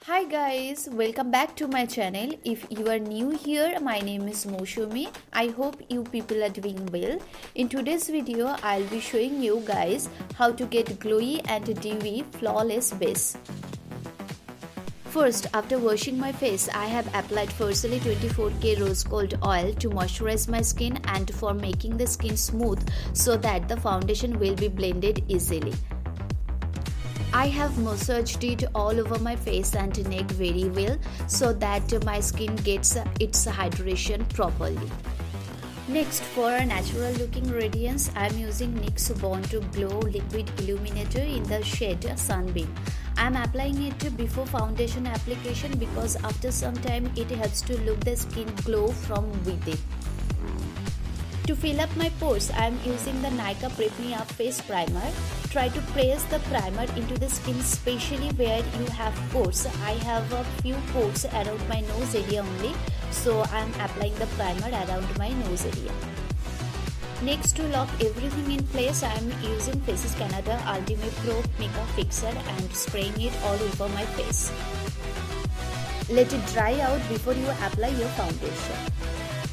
Hi guys, welcome back to my channel. If you are new here, my name is Mousumi. I hope you people are doing well. In today's video, I'll be showing you guys how to get glowy and dewy flawless base. First, after washing my face, I have applied firstly 24K rose gold oil to moisturize my skin and for making the skin smooth so that the foundation will be blended easily. I have massaged it all over my face and neck very well so that my skin gets its hydration properly. Next, for a natural looking radiance, I am using NYX Born to Glow Liquid Illuminator in the shade Sunbeam. I am applying it before foundation application because after some time it helps to look the skin glow from within. To fill up my pores, I am using the Nykaa Prep Me Up Face Primer. Try to press the primer into the skin, especially where you have pores. I have a few pores around my nose area only, so I am applying the primer around my nose area. Next, to lock everything in place, I am using Faces Canada Ultimate Pro Makeup Fixer and spraying it all over my face. Let it dry out before you apply your foundation.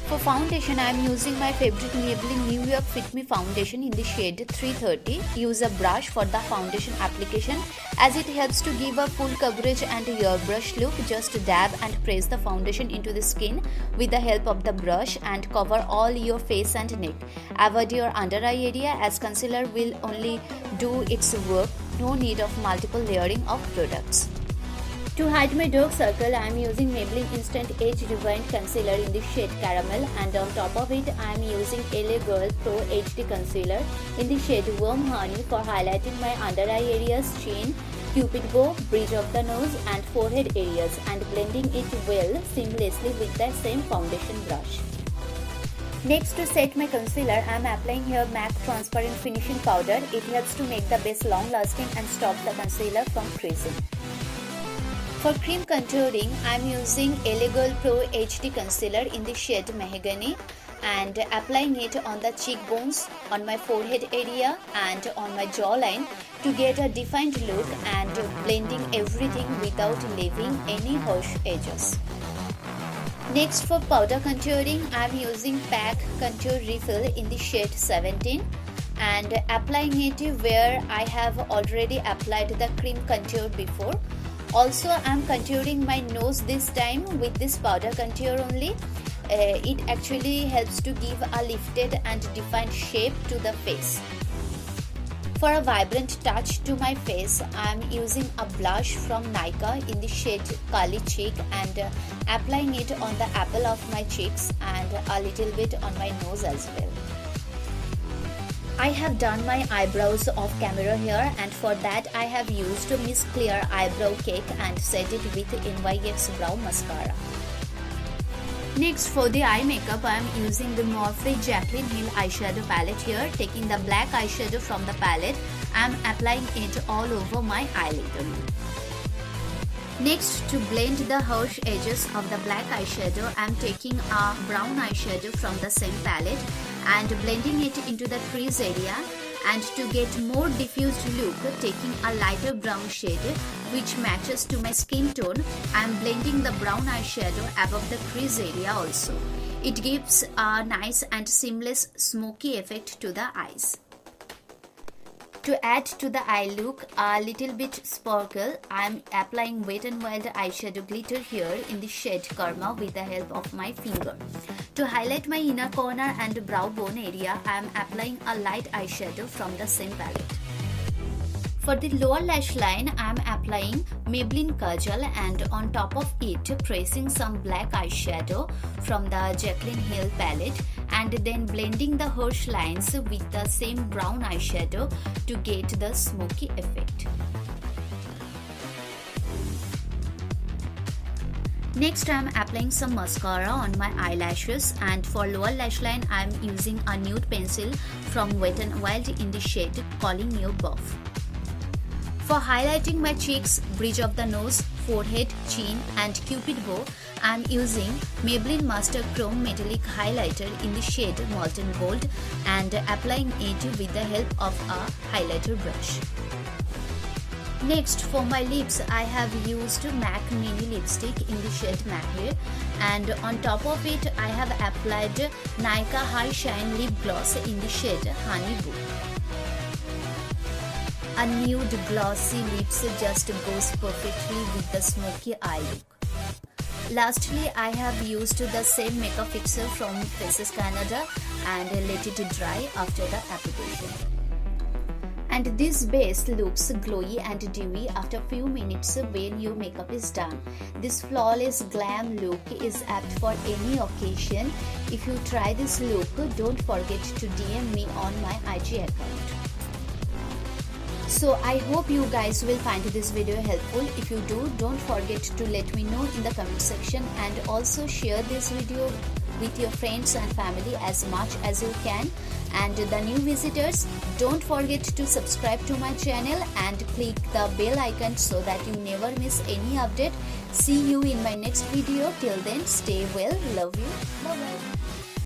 For foundation, I am using my favorite Maybelline New York Fit Me foundation in the shade 330. Use a brush for the foundation application as it helps to give a full coverage and airbrush look. Just dab and press the foundation into the skin with the help of the brush and cover all your face and neck. Avoid your under eye area as concealer will only do its work. No need of multiple layering of products. To hide my dark circle, I am using Maybelline Instant Age Rewind Concealer in the shade Caramel, and on top of it, I am using LA Girl Pro HD Concealer in the shade Warm Honey for highlighting my under eye areas, chin, cupid bow, bridge of the nose and forehead areas and blending it well seamlessly with the same foundation brush. Next, to set my concealer, I am applying here MAC Transparent Finishing Powder. It helps to make the base long lasting and stop the concealer from creasing. For cream contouring, I am using LA Girl Pro HD Concealer in the shade Mahogany and applying it on the cheekbones, on my forehead area and on my jawline to get a defined look and blending everything without leaving any harsh edges. Next, for powder contouring, I am using PAC Contour Refill in the shade 17 and applying it where I have already applied the cream contour before. Also, I am contouring my nose this time with this powder contour only. It actually helps to give a lifted and defined shape to the face. For a vibrant touch to my face, I am using a blush from Nykaa in the shade Kali Cheek and applying it on the apple of my cheeks and a little bit on my nose as well. I have done my eyebrows off camera here, and for that I have used Miss Clear Eyebrow Cake and set it with NYX Brow Mascara. Next, for the eye makeup, I am using the Morphe Jaclyn Hill eyeshadow palette here. Taking the black eyeshadow from the palette, I am applying it all over my eyelid. Next, to blend the harsh edges of the black eyeshadow, I am taking a brown eyeshadow from the same palette and blending it into the crease area, and to get more diffused look, taking a lighter brown shade which matches to my skin tone, I am blending the brown eyeshadow above the crease area also. It gives a nice and seamless smoky effect to the eyes. To add to the eye look a little bit sparkle, I am applying Wet n Wild eyeshadow glitter here in the shade Karma with the help of my finger. To highlight my inner corner and brow bone area, I am applying a light eyeshadow from the same palette. For the lower lash line, I am applying Maybelline Kajal and on top of it pressing some black eyeshadow from the Jaclyn Hill palette and then blending the harsh lines with the same brown eyeshadow to get the smoky effect. Next, I am applying some mascara on my eyelashes, and for lower lash line, I am using a nude pencil from Wet n Wild in the shade Calling You Buff. For highlighting my cheeks, bridge of the nose, forehead, chin and cupid bow, I am using Maybelline Master Chrome Metallic Highlighter in the shade Molten Gold and applying it with the help of a highlighter brush. Next, for my lips, I have used MAC Mini lipstick in the shade Maclear, and on top of it, I have applied Nykaa High Shine Lip Gloss in the shade Honey Boo. A nude glossy lips just goes perfectly with the smoky eye look. Lastly, I have used the same makeup fixer from Faces Canada and let it dry after the application. And this base looks glowy and dewy after few minutes when your makeup is done. This flawless glam look is apt for any occasion. If you try this look, don't forget to DM me on my IG account. So I hope you guys will find this video helpful. If you do, don't forget to let me know in the comment section, and also share this video with your friends and family as much as you can. And the new visitors, don't forget to subscribe to my channel and click the bell icon so that you never miss any update. See you in my next video. Till then, stay well. Love you. Bye bye.